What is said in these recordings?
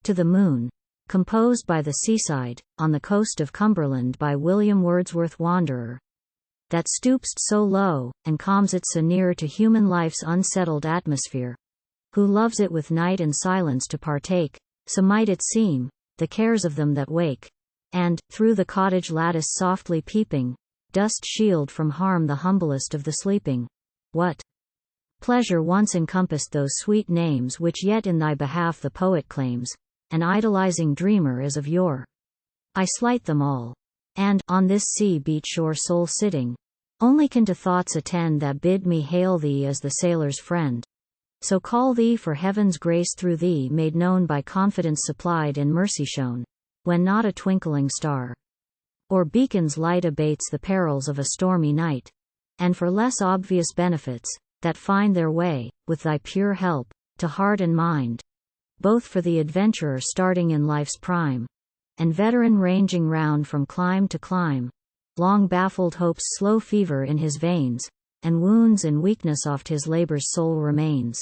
To the Moon, composed by the Seaside, on the coast of Cumberland by William Wordsworth Wanderer. That stoop'st so low, and calms it so near to human life's unsettled atmosphere. Who loves it with night and silence to partake, so might it seem, the cares of them that wake. And, through the cottage-lattice softly peeping, dost shield from harm the humblest of the sleeping. What pleasure once encompassed those sweet names which yet in thy behalf the poet claims, an idolizing dreamer as of yore. I slight them all. And, on this sea-beat shore sole sitting, only can to thoughts attend that bid me hail thee as the sailor's friend. So call thee for heaven's grace through thee made known by confidence supplied and mercy shown, when not a twinkling star or beacon's light abates the perils of a stormy night. And for less obvious benefits, that find their way, with thy pure help, to heart and mind, both for the adventurer starting in life's prime, and veteran ranging round from clime to clime, long baffled hope's slow fever in his veins, and wounds and weakness oft his labor's sole remains.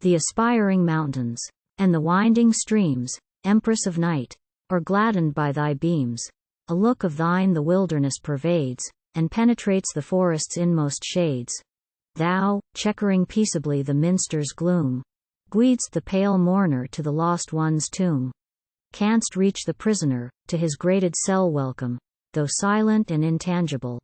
The aspiring mountains, and the winding streams, empress of night, are gladdened by thy beams. A look of thine the wilderness pervades, and penetrates the forest's inmost shades. Thou, checkering peaceably the minster's gloom, guid'st the pale mourner to the lost one's tomb. Canst reach the prisoner, to his grated cell welcome, though silent and intangible.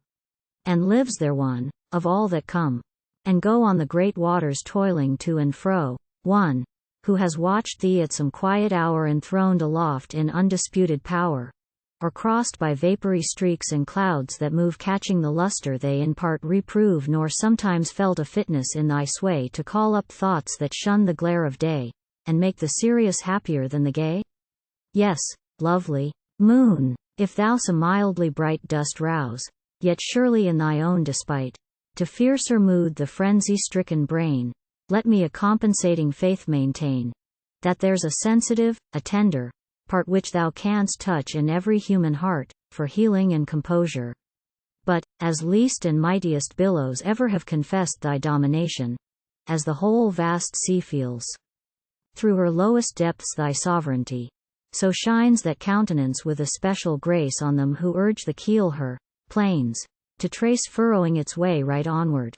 And lives there one, of all that come, and go on the great waters toiling to and fro, one, who has watched thee at some quiet hour enthroned aloft in undisputed power, or crossed by vapory streaks and clouds that move catching the luster they in part reprove, nor sometimes felt a fitness in thy sway to call up thoughts that shun the glare of day, and make the serious happier than the gay? Yes, lovely moon, if thou so mildly bright dost rouse, yet surely in thy own despite, to fiercer mood the frenzy-stricken brain, let me a compensating faith maintain, that there's a sensitive, a tender, part which thou canst touch in every human heart, for healing and composure. But, as least and mightiest billows ever have confessed thy domination, as the whole vast sea feels through her lowest depths thy sovereignty, so shines that countenance with especial grace on them who urge the keel her plains to trace, furrowing its way right onward.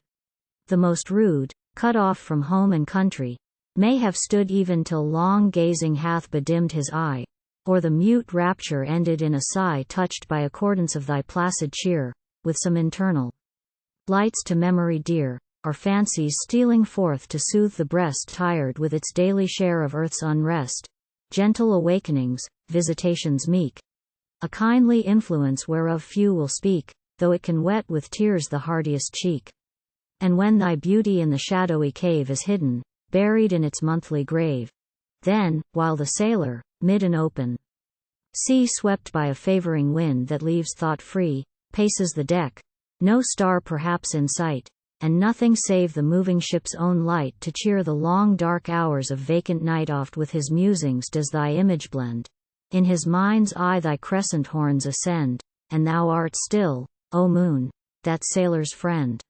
The most rude, cut off from home and country, may have stood even till long gazing hath bedimmed his eye, or the mute rapture ended in a sigh touched by accordance of thy placid cheer, with some internal lights to memory dear, or fancies stealing forth to soothe the breast tired with its daily share of earth's unrest, gentle awakenings, visitations meek, a kindly influence whereof few will speak, though it can wet with tears the hardiest cheek. And when thy beauty in the shadowy cave is hidden, buried in its monthly grave, then, while the sailor, mid an open sea swept by a favoring wind that leaves thought free, paces the deck, no star perhaps in sight, and nothing save the moving ship's own light to cheer the long dark hours of vacant night, oft with his musings does thy image blend. In his mind's eye thy crescent horns ascend, and thou art still, O moon, that sailor's friend.